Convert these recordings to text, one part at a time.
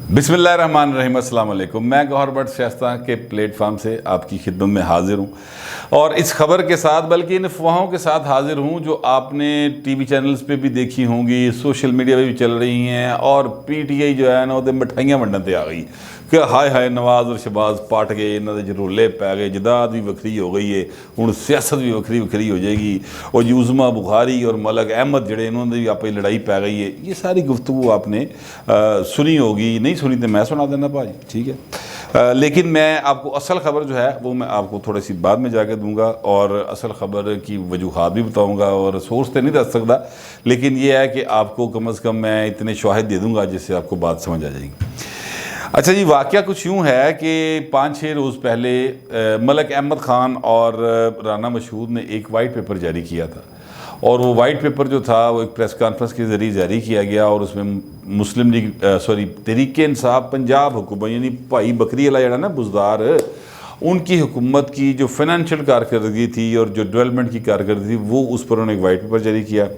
बिस्मिल्लाहिर्रहमानिर्रहीम, अस्सलाम वालेकुम। मैं गौहर भट्ट शाइस्ता के प्लेटफार्म से आपकी खिदमत में हाजिर हूँ और इस खबर के साथ, बल्कि इन अफवाहों के साथ हाजिर हूँ जो आपने टीवी चैनल्स पे भी देखी होंगी, सोशल मीडिया पे भी चल रही हैं। और पीटीआई जो है ना वो मिठाइयाँ वंडन ते आ गई कि हाय हाय नवाज और शहबाज पट गए, इन्होंने जरूले पै गए, जदाद भी वक्री हो गई है, हुण सियासत भी वक्री वक्री हो जाएगी। और यूज़मा बुखारी और मलक अहमद जड़े इन्होंने भी आपस लड़ाई पै गई है। ये सारी गुफ्तगू आपने सुनी होगी, नहीं सुनी तो मैं सुना देना भाई, ठीक है। लेकिन मैं आपको असल ख़बर जो है वो मैं आपको थोड़ी सी बाद में जाके दूंगा और असल ख़बर की वजूहात भी बताऊंगा। और सोर्स तो नहीं दस सकता, लेकिन ये है कि आपको कम अज़ कम मैं इतने शवाहिद दे दूंगा जिससे आपको बात समझ आ जाएगी। अच्छा जी, वाक़या कुछ यूँ है कि 5-6 रोज़ पहले मलक अहमद ख़ान और राना मशहूद ने एक वाइट पेपर जारी किया था। और वो वाइट पेपर जो था वो एक प्रेस कॉन्फ्रेंस के ज़रिए जारी किया गया और उसमें मुस्लिम लीग तहरीक इंसाफ पंजाब हुकूमत यानी भाई बकरी वाला जड़ा ना बुजदार, उनकी हुकूमत की जो फाइनेंशियल कारकर्दगी थी और जो डेवलपमेंट की कारकर्दगी थी वो उस पर उन्होंने एक वाइट पेपर जारी किया।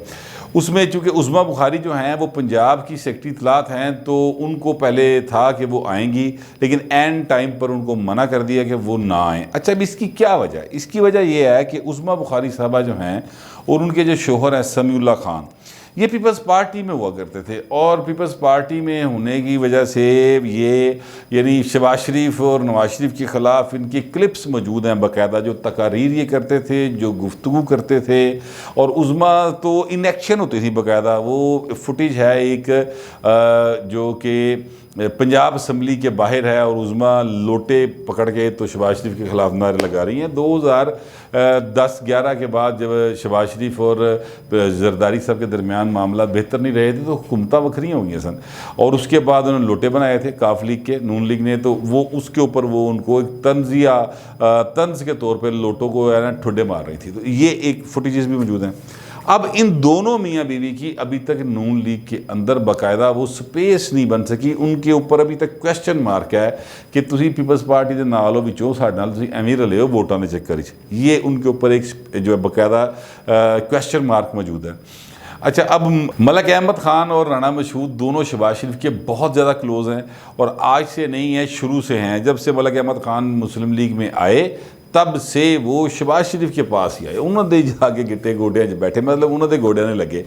उसमें चूँकि उज़मा बुखारी जो हैं वो पंजाब की सेक्रेटरी इत्तलात हैं, तो उनको पहले था कि वो आएंगी, लेकिन एंड टाइम पर उनको मना कर दिया कि वो ना आएँ। अच्छा, अब इसकी क्या वजह है? इसकी वजह यह है कि उज़मा बुखारी साहबा जो हैं और उनके जो शोहर हैं समीउल्लाह खान, ये पीपल्स पार्टी में हुआ करते थे। और पीपल्स पार्टी में होने की वजह से ये यानी शहबाज शरीफ और नवाज शरीफ के ख़िलाफ़ इनकी क्लिप्स मौजूद हैं बाकायदा, जो तकारीर ये करते थे, जो गुफ्तगू करते थे। और उज़मा तो इन एक्शन होती थी बाकायदा, वो फुटेज है एक जो कि पंजाब असम्बली के बाहर है और उज़मा लोटे पकड़ के तो शहबाज शरीफ के ख़िलाफ़ नारे लगा रही हैं। 2010-11 के बाद जब शहबाज शरीफ और जरदारी साहब के दरमियान मामला बेहतर नहीं रहे थे तो हुकूमत वक्री हो गई सन। और उसके बाद उन्होंने लोटे बनाए थे काफ लीग के, नून लीग ने, तो वो उसके ऊपर वो उनको एक तंज के तौर पर लोटों को है ना ठुड्डे मार रही थी। तो ये एक फुटेजेस भी मौजूद हैं। अब इन दोनों मियाँ बीवी की अभी तक नून लीग के अंदर बाकायदा वो स्पेस नहीं बन सकी। उनके ऊपर अभी तक क्वेश्चन मार्क है कि तुसी पीपल्स पार्टी के नाल हो विचों साडे नाल तुसी एवें रले हो वोटां के चक्कर च। ये उनके ऊपर एक जो है बाकायदा क्वेश्चन मार्क मौजूद है। अच्छा, अब मलक अहमद ख़ान और राना मशहूद दोनों शहबाज शरीफ के बहुत ज़्यादा क्लोज़ हैं और आज से नहीं है, शुरू से हैं। जब से मलक अहमद ख़ान मुस्लिम लीग में आए तब से वो शहबाज शरीफ के पास ही आए, उन्होंने जाके गिट्टे गोडिया बैठे, मतलब उन्होंने गोडिया ने लगे।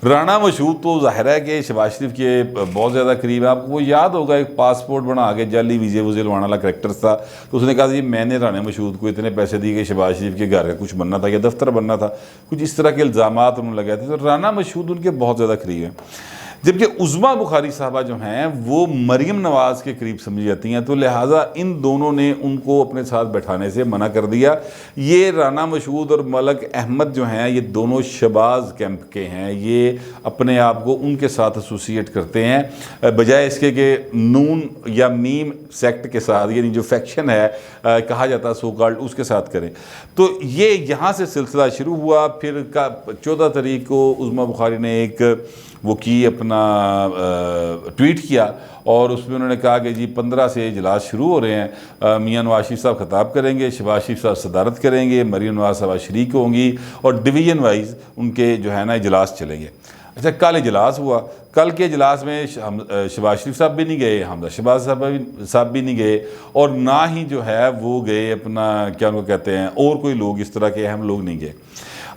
राना मशहूद तो जाहिर है कि शहबाज शरीफ के बहुत ज़्यादा करीब है। आपको वो याद होगा एक पासपोर्ट बना के जाली वीज़े वूज़े लवाने वाला करैक्टर था, तो उसने कहा जी मैंने राना मशहूद को इतने पैसे दिए कि शहबाज शरीफ के घर का कुछ बनना था या दफ्तर बनना था, कुछ इस तरह के इल्ज़ामात उन्होंने लगाए थे। तो राना मशहूद उनके बहुत ज़्यादा करीब हैं। जबकि उज़मा बुखारी साहबा जो हैं वो मरीम नवाज़ के करीब समझी जाती हैं, तो लिहाजा इन दोनों ने उनको अपने साथ बैठाने से मना कर दिया। ये राना मशहूद और मलक अहमद जो हैं ये दोनों शहबाज कैंप के हैं, ये अपने आप को उनके साथ एसोसिएट करते हैं बजाय इसके कि नून या मीम सेक्ट के साथ, यानी जो फैक्शन है कहा जाता है सो कॉल्ड, उसके साथ करें। तो ये यहाँ से सिलसिला शुरू हुआ। फिर 14 तारीख को उज़मा बुखारी ने एक वो की अपना ट्वीट किया और उसमें उन्होंने कहा कि जी 15 से इजलास शुरू हो रहे हैं, मियाँ नवाज शरीफ साहब खिताब करेंगे, शहबाज शरीफ साहब सदारत करेंगे, मरीम नवाज साहब शरीक होंगी और डिवीज़न वाइज उनके जो है ना इजलास चलेंगे। अच्छा, कल इजलास हुआ। कल के इजलास में शहबाज शरीफ साहब भी नहीं गए, हमजा शहबाज साहब भी नहीं गए और ना ही जो है वो गए अपना क्या उनको कहते हैं और कोई लोग इस तरह के अहम लोग नहीं गए।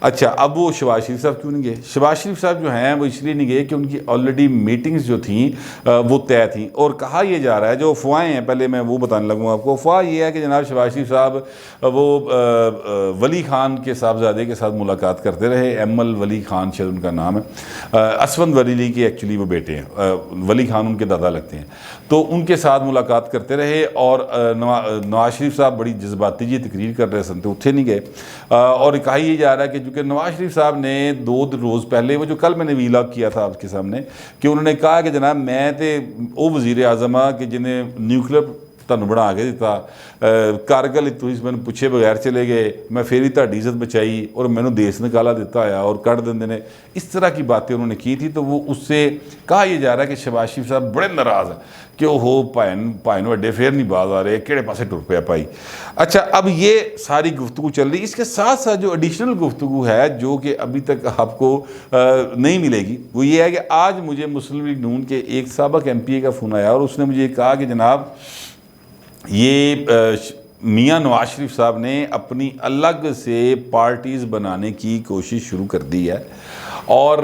अच्छा, अब वो शहबाज शरीफ साहब क्यों नहीं गए? शहबाज शरीफ साहब जो हैं वो इसलिए नहीं गए कि उनकी ऑलरेडी मीटिंग्स जो थी वो तय थी। और कहा यह जा रहा है, जो अफवाहें हैं पहले मैं वो बताने लगूँगा आपको। अफवाह ये है कि जनाब शहबाज शरीफ साहब वो वली खान के साहबजादे के साथ मुलाकात करते रहे, एमल वली खान शायद उनका नाम है, असवंद वली के एक्चुअली वो बेटे हैं, वली खान उनके दादा लगते हैं, तो उनके साथ मुलाकात करते रहे। और नवाज शरीफ साहब बड़ी जज्बाती जी तकरीर कर रहे सन तो उत्थे नहीं गए। और कहा यह जा रहा है कि क्योंकि नवाज शरीफ साहब ने 2 रोज़ पहले वो जो कल मैंने वीलॉग किया था आपके सामने कि उन्होंने कहा कि जनाब मैं तो वो वज़ीर आज़म हाँ कि जिन्हें न्यूक्लियर ਤੁਹਾਨੂੰ ਬਣਾ ਕੇ ਦਿੱਤਾ, कारगिल ਤੁਸੀਂ ਮੈਨੂੰ ਪੁੱਛੇ बगैर चले गए, मैं फिर भी ਤੁਹਾਡੀ इज्जत बचाई और मैंने देश निकाला दिता है और कट देंगे ने, इस तरह की बातें उन्होंने की थी। तो वो उससे कहा यह जा रहा है कि शहबाज शरीफ साहब बड़े नाराज़ हैं कि ओहो भाई वड्डे फिर नहीं बाज आ रहे, किहड़े पासे टुर पिया भाई। अच्छा, अब ये सारी गुफ्तगू चल रही, इसके साथ साथ जो एडिशनल गुफ्तगू है जो कि अभी तक आपको नहीं मिलेगी, वो ये है कि आज मुझे मुस्लिम लीग नून के एक साबिक MPA का फ़ोन आया और उसने मुझे कहा कि जनाब ये मियाँ नवाज शरीफ साहब ने अपनी अलग से पार्टीज़ बनाने की कोशिश शुरू कर दी है और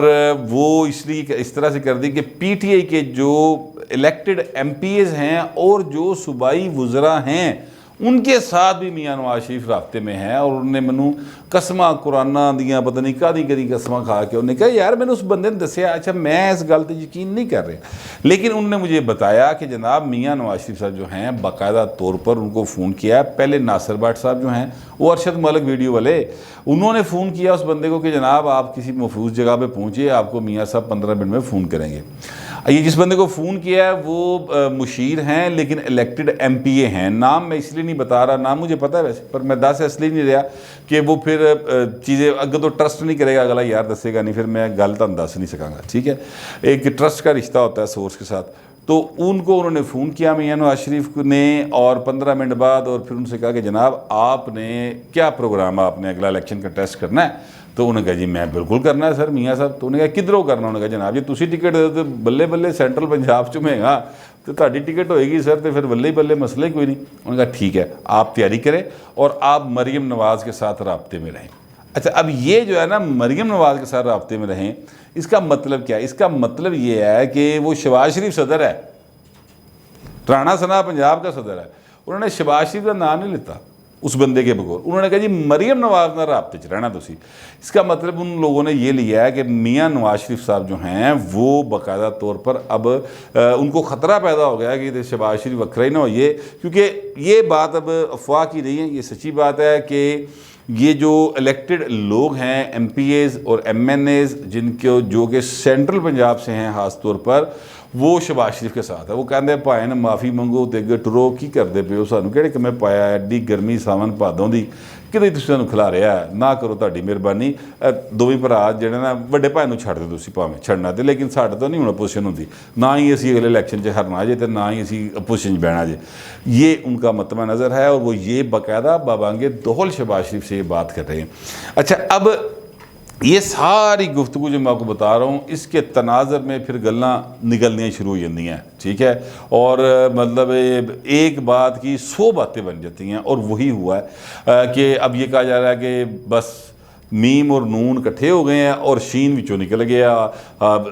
वो इसलिए इस तरह से कर दी कि PTI के जो इलेक्टेड MPAs हैं और जो सूबाई वज़रा हैं उनके साथ भी मियाँ नवाज शरीफ राब्ते में है। और उन्होंने मैनू कसमां कुराना दियाँ पता नहीं कादी कदी कसमां खा के उन्होंने कहा यार मैंने उस बंदे ने दसिया। अच्छा, मैं इस गल पर यकीन नहीं कर रहा, लेकिन उन्होंने मुझे बताया कि जनाब मियाँ नवाज शरीफ साहब जो हैं बाकायदा तौर पर उनको फ़ोन किया। पहले नासिर भट्ट साहब जो हैं वो अरशद मलिक वीडियो वाले, उन्होंने फ़ोन किया उस बंदे को कि जनाब आप किसी महफूज जगह पर पहुँचिए, आपको मियाँ साहब 15 मिनट में फ़ोन करेंगे। ये जिस बंदे को फ़ोन किया है वो मुशीर हैं लेकिन इलेक्टेड MPA हैं। नाम मैं इसलिए नहीं बता रहा, नाम मुझे पता है वैसे, पर मैं दस इसलिए नहीं रहा कि वो फिर चीज़ें अगर तो ट्रस्ट नहीं करेगा अगला, यार दसेगा नहीं, फिर मैं गल तो दस नहीं सकांगा। ठीक है, एक ट्रस्ट का रिश्ता होता है सोर्स के साथ। तो उनको उन्होंने फ़ोन किया मियाँ नवाज शरीफ ने और 15 मिनट बाद और फिर उनसे कहा कि जनाब आपने क्या प्रोग्राम, आपने अगला इलेक्शन का टेस्ट करना है? तो उन्होंने कहा जी मैं बिल्कुल करना है सर मियाँ साहब। तो उन्होंने कहा किधरों करना? उन्होंने कहा जनाब जी तुसी टिकट दे तो बल्ले बल्ले सेंट्रल पंजाब चो महंगा तो ताड़ी टिकट होएगी सर, तो फिर बल्ले बल्ले मसला ही कोई नहीं। उन्होंने कहा ठीक है आप तैयारी करें और आप मरीम नवाज़ के साथ राब्ते में रहें। अच्छा, अब ये जो है ना मरीम नवाज़ के साथ राब्ते में रहें, इसका मतलब क्या है? इसका मतलब ये है कि वो शहबाज शरीफ सदर है, राणा सना पंजाब का सदर है, उन्होंने शहबाज शरीफ का नाम नहीं लेता उस बंदे के बगैर। उन्होंने कहा जी मरीम नवाज़ ना राब्ते च रहना तुसी। इसका मतलब उन लोगों ने ये लिया है कि मियाँ नवाज शरीफ साहब जो हैं वो बाकायदा तौर पर अब उनको ख़तरा पैदा हो गया है कि शहबाज शरीफ वक्रा ही ना हो ये, क्योंकि ये बात अब अफवाह की नहीं है, ये सच्ची बात है कि ये जो इलेक्टेड लोग हैं MPAs और MNAs जिनके जो कि सेंट्रल पंजाब से हैं ख़ास तौर पर, वो शहबाज शरीफ के साथ है। वो कहते हैं भाई ने माफ़ी मंगो तो अगे टुरो, की करते पे हो, सानू किहड़े कम्मे पाया एड्डी गर्मी सावन भादों की किते तुसीं सानू खिला रहा है, ना करो तुहाडी मेहरबानी। दोवें भरा जिहड़े ना वड्डे भाई नूं छड्ड दो तुसीं भावें छड्डना ते, लेकिन साडे तो नहीं हुण अपोजिशन हुंदी, ना ही असीं अगले इलैक्शन च हरना जे ते ना ही असीं अपोजिशन च बहना जे। ये उनका मतवा नज़र है और वो ये बाकायदा बाबांगे दोहल शहबाज शरीफ से ये बात कर रहे हैं। अच्छा, अब ये सारी गुफ्तगू जो मैं आपको बता रहा हूँ इसके तनाज़र में फिर गल्लां निकलनियाँ शुरू हो जाती हैं। ठीक है, और मतलब एक बात की 100 बातें बन जाती हैं और वही हुआ है कि अब ये कहा जा रहा है कि बस मीम और नून इकट्ठे हो गए हैं और शीन विचों निकल गया,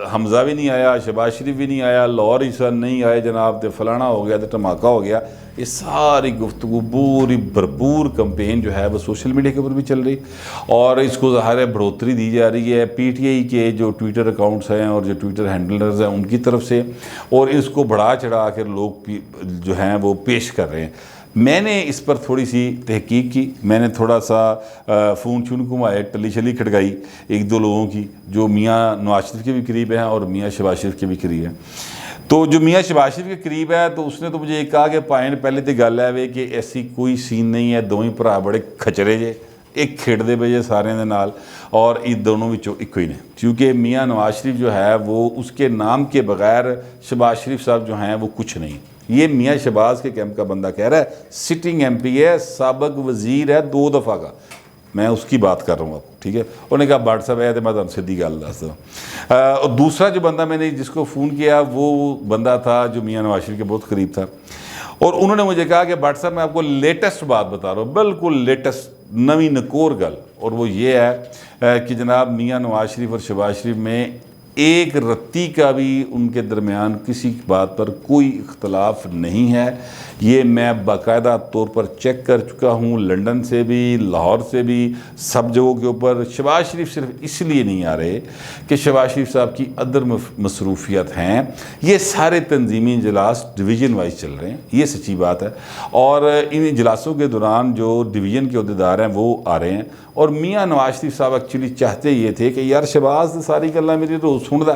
हमज़ा भी नहीं आया, शहबाज शरीफ भी नहीं आया, लाहौर ईसन नहीं आए जनाब, तो फलाना हो गया, तो धमाका हो गया। ये सारी गुफ्तगू पूरी भरपूर कंपेन जो है वो सोशल मीडिया के ऊपर भी चल रही और इसको ज़ाहिर है बढ़ोतरी दी जा रही है PTI के जो ट्विटर अकाउंट्स हैं और जो ट्विटर हैंडलर्स हैं उनकी तरफ से, और इसको बढ़ा चढ़ा कर लोग जो हैं वो पेश कर रहे हैं। मैंने इस पर थोड़ी सी तहकीक की, मैंने थोड़ा सा फ़ोन शून घुमाए, टली शली खटकाई एक दो लोगों की जो मियाँ नवाज शरीफ के भी करीब हैं और मियाँ शहबाज शरीफ के भी करीब हैं। तो जो मियाँ शहबाज शरीफ के करीब है तो उसने तो मुझे एक कहा कि भाई पहले तो गल है वे कि ऐसी कोई सीन नहीं है, दोवें भरा बड़े खचरे जे, एक खेड़ते पे जे सारे दे नाल और इन दोनों विचों इको ही ने, क्योंकि मियाँ नवाज शरीफ जो है वो उसके नाम के बगैर शहबाज शरीफ साहब जो हैं वो कुछ नहीं। ये मियाँ शहबाज के कैंप का बंदा कह रहा है, सिटिंग MPA है, साबिक वज़ीर है 2 दफ़ा का, मैं उसकी बात कर रहा हूँ आपको। ठीक है, उन्होंने कहा व्हाट्सएप है तो मैं तुम सीधी गल दस दूँ। और दूसरा जो बंदा मैंने जिसको फ़ोन किया वो बंदा था जो मियाँ नवाज शरीफ के बहुत करीब था और उन्होंने मुझे कहा कि व्हाट्सएप में आपको लेटेस्ट बात बता रहा हूँ, बिल्कुल लेटेस्ट नवी नकोर गल, और वो ये है कि जनाब मियाँ नवाज शरीफ और शहबाज शरीफ में एक रत्ती का भी उनके दरमियान किसी बात पर कोई इख्तलाफ नहीं है। ये मैं बाकायदा तौर पर चेक कर चुका हूँ, लंदन से भी, लाहौर से भी, सब जगहों के ऊपर। शहबाज शरीफ सिर्फ इसलिए नहीं आ रहे कि शहबाज शरीफ साहब की अदर मसरूफियत हैं, ये सारे तंजीमी इजलास डिवीज़न वाइज चल रहे हैं, ये सच्ची बात है। और इन इजलासों के दौरान जो डिवीज़न के अहदेदार हैं वो आ रहे हैं और मियाँ नवाज शरीफ साहब एक्चुअली चाहते ये थे कि यार शहबाज सारी गल्लां मेरी रोज़ सुनदा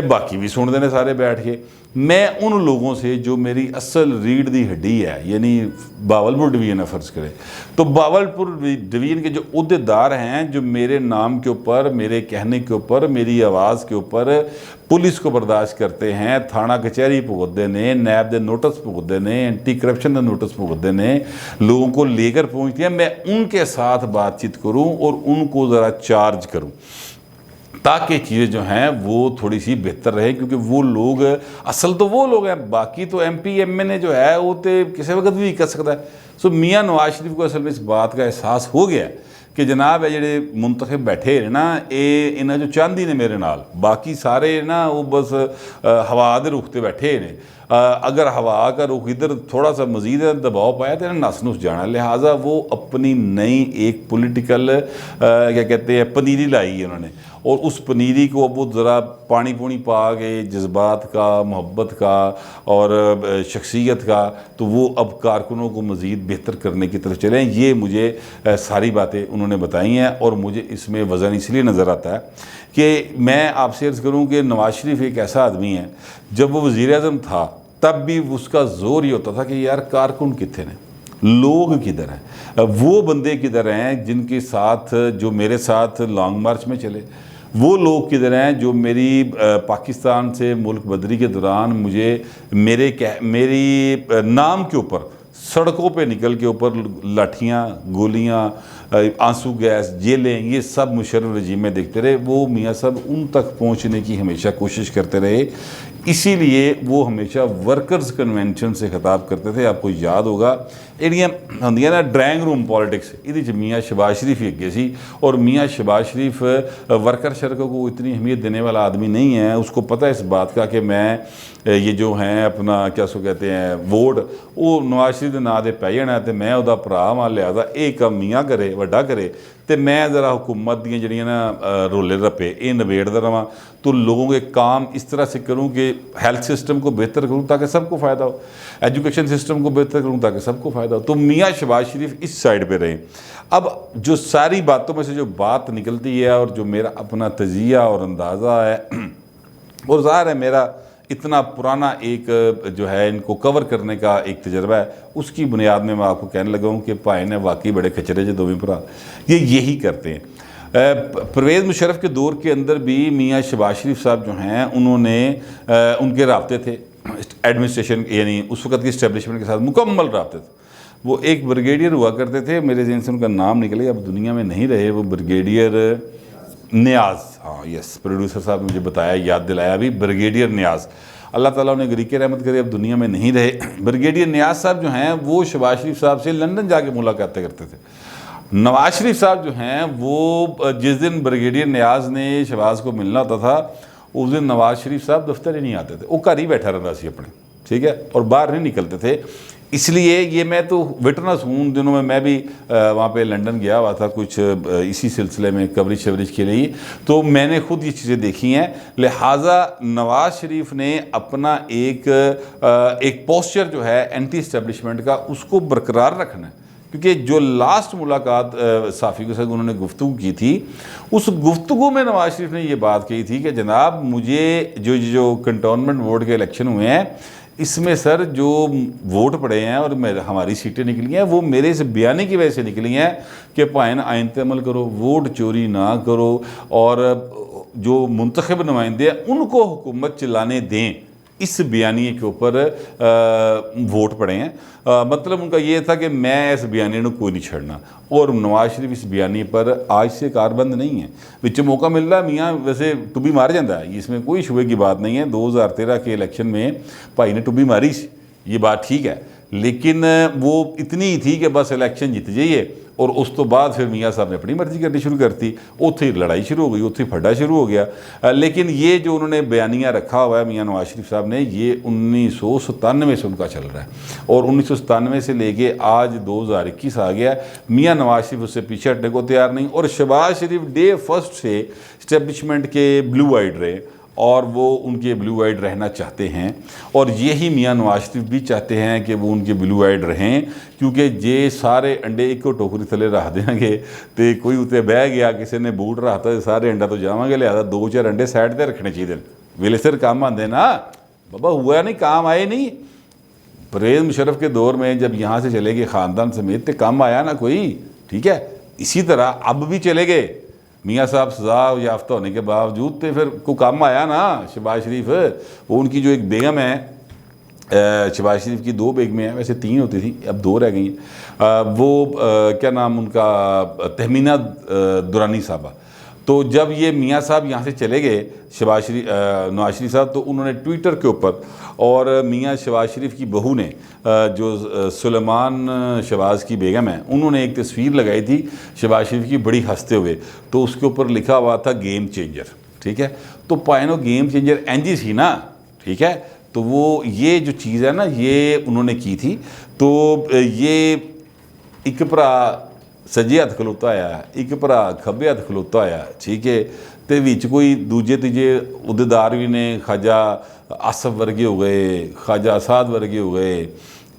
बाकी भी सुनते हैं सारे बैठ के। मैं उन लोगों से जो मेरी असल रीढ़ दी हड्डी है, यानी बावलपुर डिवीजन है फ़र्ज़ करें, तो बावलपुर डिवीजन के जो अहदेदार हैं, जो मेरे नाम के ऊपर, मेरे कहने के ऊपर, मेरी आवाज़ के ऊपर पुलिस को बर्दाश्त करते हैं, थाना कचहरी भुगतते ने, नैब के नोटिस भुगतते ने, एंटी करप्शन का नोटिस भुगतते ने, लोगों को लेकर पहुँचते हैं, मैं उनके साथ बातचीत करूँ और उनको ज़रा चार्ज करूँ ताकि चीज़ें जो हैं वो थोड़ी सी बेहतर रहे, क्योंकि वो लोग असल तो वो लोग हैं, बाकी तो MP MNA जो है वो तो किसी वक्त भी कर सकता है। सो मियाँ नवाज शरीफ को असल में इस बात का एहसास हो गया कि जनाब ये ਜਿਹੜੇ मुंतखब बैठे हैं ना, ये इन्हें जो चाहती ने मेरे नाल, बाकी सारे ना वो बस हवा के रुख ते बैठे ने। अगर हवा का रुख इधर थोड़ा सा मजीद दबाव पाया तो इन्हें नस नुस जाना, लिहाजा वो अपनी नई एक पॉलिटिकल क्या कहते हैं पनीरी लाई है उन्होंने, और उस पनीरी को अब वो ज़रा पानी पूनी पा के जज्बात का, मोहब्बत का और शख्सियत का, तो वो अब कारकुनों को मज़ीद बेहतर करने की तरफ चलें। ये मुझे सारी बातें उन्होंने बताई हैं और मुझे इसमें वज़न इसलिए नज़र आता है कि मैं आपसे अर्ज़ करूँ कि नवाज शरीफ एक ऐसा आदमी है, जब वो वज़ीर-ए-आज़म था तब भी उसका ज़ोर ये होता था कि यार कारकुन कितने हैं, लोग किधर हैं, वो बंदे किधर हैं जिनके साथ, जो मेरे साथ लॉन्ग मार्च में चले, वो लोग किधर हैं जो मेरी पाकिस्तान से मुल्क बदरी के दौरान मुझे मेरी नाम के ऊपर सड़कों पे निकल के ऊपर लाठियाँ, गोलियाँ, आंसू गैस, जेलें, ये सब मुशर्रफ रजीम में देखते रहे। वो मियाँ साहब उन तक पहुँचने की हमेशा कोशिश करते रहे, इसीलिए वो हमेशा वर्कर्स कन्वेंशन से खिताब करते थे। आपको याद होगा एड़ियाँ होंदियां ना ड्राइंग रूम पॉलिटिक्स, ये मियाँ शहबाज शरीफ ही अगे सी, और मियाँ शहबाज शरीफ वर्कर शर्कों को इतनी अहमियत देने वाला आदमी नहीं है। उसको पता है इस बात का कि मैं ये जो हैं अपना क्या सो कहते हैं वोट वो नवाज शरीफ के नाँ से पै जाना, तो मैं वह भरा वां, लिहाजा ये काम मियाँ करे, वड्डा करे, तो मैं ज़रा हुकूमत दी जड़ियाँ ना रोले रप्पे ये नबेड़ता रहा, तो लोगों के काम इस तरह से करूँ कि हेल्थ सिस्टम को बेहतर करूँ ताकि सबको फ़ायदा हो, एजुकेशन सिस्टम को बेहतर करूँ ताकि सबको फ़ायदा हो। तो मियाँ शहबाज शरीफ इस साइड पे रहे। अब जो सारी बातों में से जो बात निकलती है और जो मेरा अपना तजिया और अंदाज़ा है, और ज़ाहिर है मेरा इतना पुराना एक जो है इनको कवर करने का एक तजर्बा है, उसकी बुनियाद में मैं आपको कहने लगा हूँ कि भाई ने वाकई बड़े खचरे जो दोवें भरा ये यही करते हैं। परवेज़ मुशर्रफ के दौर के अंदर भी मियाँ शहबाज शरीफ साहब जो हैं उन्होंने उनके राब्ते थे एडमिनिस्ट्रेशन, यानी उस वक्त की इस्टेब्लिशमेंट के साथ मुकम्मल राब्ते थे। वो एक ब्रिगेडियर हुआ करते थे, मेरे जहन से उनका नाम निकल गया, अब दुनिया में नहीं रहे, वो ब्रिगेडियर नियाज़, हाँ यस, प्रोड्यूसर साहब ने मुझे बताया, याद दिलाया अभी, ब्रिगेडियर नियाज़, अल्लाह ताला उन्हें गरीक रहमत करे, अब दुनिया में नहीं रहे। ब्रिगेडियर नियाज़ साहब जो हैं वो शहबाज शरीफ साहब से लंदन जाके मुलाकातें करते थे। नवाज शरीफ साहब जो हैं वो जिस दिन ब्रिगेडियर नियाज़ ने शहबाज को मिलना होता था उस दिन नवाज शरीफ साहब दफ्तर ही नहीं आते थे, वो घर ही बैठा रहता सी अपने, ठीक है, और बाहर नहीं निकलते थे। इसलिए ये मैं तो विटनेस हूँ, उन दिनों में मैं भी वहाँ पे लंदन गया हुआ था कुछ इसी सिलसिले में कवरेज शवरेज के लिए, तो मैंने ख़ुद ये चीज़ें देखी हैं। लिहाजा नवाज शरीफ ने अपना एक पोस्चर जो है एंटी इस्टेब्लिशमेंट का उसको बरकरार रखना है, क्योंकि जो लास्ट मुलाकात साफ़ी के साथ उन्होंने गुफ्तगू की थी, उस गुफ्तगू में नवाज शरीफ ने ये बात कही थी कि जनाब मुझे जो कंटोनमेंट बोर्ड के इलेक्शन हुए हैं इसमें सर जो वोट पड़े हैं और हमारी सीटें निकली हैं वो मेरे इस बयानी की वजह से निकली हैं कि भाईन आइन पे अमल करो, वोट चोरी ना करो, और जो मुंतखब नुमाइंदे हैं उनको हुकूमत चलाने दें, इस बयानी के ऊपर वोट पड़े हैं। मतलब उनका ये था कि मैं इस बयानी को कोई नहीं छड़ना, और नवाज शरीफ इस बयानी पर आज से कारबंद नहीं है। विच मौका मिल रहा है मियाँ वैसे टुब्बी मार जाता है, इसमें कोई शुबे की बात नहीं है। 2013 के इलेक्शन में भाई ने टुब्बी मारी, ये बात ठीक है, लेकिन वो इतनी ही थी कि बस इलेक्शन जीत जाइए, और उस तो बाद फिर मियाँ साहब ने अपनी मर्जी करनी शुरू करती, उत्थे लड़ाई शुरू हो गई, उत्थे फड्डा शुरू हो गया। लेकिन ये जो उन्होंने बयानिया रखा हुआ है मियाँ नवाज शरीफ साहब ने, ये 1997 से उनका चल रहा है, और 1997 से लेके आज 2021 आ गया, मियाँ नवाज शरीफ उससे पीछे हटने को तैयार नहीं। और शहबाज शरीफ डे फर्स्ट से इस्टेब्लिशमेंट के ब्लू आइड रहे, और वो उनके ब्लू आइड रहना चाहते हैं, और यही मियाँ नवाज शरीफ भी चाहते हैं कि वो उनके ब्लू आइड रहें, क्योंकि जे सारे अंडे एक टोकरी थले रख देंगे तो कोई उत्ते बह गया, किसी ने बूट रखता, सारे अंडा तो जावांगे, लिहाजा 2-4 अंडे साइड पर रखने चाहिए। वेले सिर काम आंदे ना बाबा, हुआ नहीं काम आए नहीं। परवेज़ मुशर्रफ के दौर में जब यहाँ से चले गए ख़ानदान समेत तो काम आया ना कोई, ठीक है। इसी तरह अब भी चले गए, मियाँ साहब सज़ा याफ्ता होने के बावजूद तो फिर को काम आया ना। शहबाज शरीफ, वो उनकी जो एक बेगम है, शहबाज शरीफ की 2 बेगमें हैं, वैसे 3 होती थी, अब 2 रह गई हैं। वो क्या नाम उनका, तहमीना दुरानी साहबा। तो जब ये मियाँ साहब यहाँ से चले गए, शहबाज शरीफ, नवाज शरीफ साहब, तो उन्होंने ट्विटर के ऊपर, और मियाँ शहबाज शरीफ की बहू ने, जो सुलेमान शहबाज की बेगम है, उन्होंने एक तस्वीर लगाई थी शहबाज शरीफ की बड़ी हंसते हुए, तो उसके ऊपर लिखा हुआ था गेम चेंजर, ठीक है। तो पायनो गेम चेंजर एनजी थी ना, ठीक है। तो वो ये जो चीज़ है ना, ये उन्होंने की थी। तो ये एक भरा सज्जे हत्थ खलोता आया, एक भरा खब्बे हत्थ खलोता आया, ठीक है। तो विच कोई दूजे तीजे उहदेदार भी ने, ख्वाजा आसफ वर्गे हो गए, ख्वाजा आसाद वर्गे हो गए,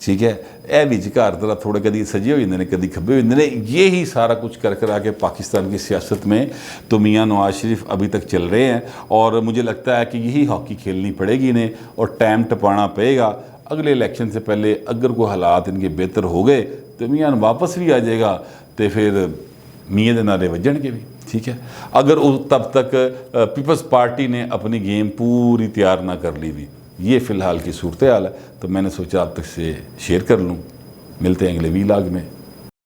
ठीक है। यह विच घर तरह थोड़े कभी सजे हो जाते हैं, कभी खब्बे हो जाते हैं। ये ही सारा कुछ कर करा के पाकिस्तान की सियासत में तो मियाँ नवाज शरीफ अभी तक चल रहे हैं। और मुझे लगता है कि यही हॉकी खेलनी पड़ेगी इन्हें, और टाइम टपाना पड़ेगा। अगले इलेक्शन से पहले अगर कोई हालात इनके बेहतर हो गए तो मियाँ वापस भी आ जाएगा, तो फिर मियाँ के नारे वजणगे भी, ठीक है। अगर तब तक पीपल्स पार्टी ने अपनी गेम पूरी तैयार ना कर ली भी, ये फ़िलहाल की सूरत हाल है। तो मैंने सोचा आप तक से शेयर कर लूँ। मिलते हैं अगले वीलॉग में।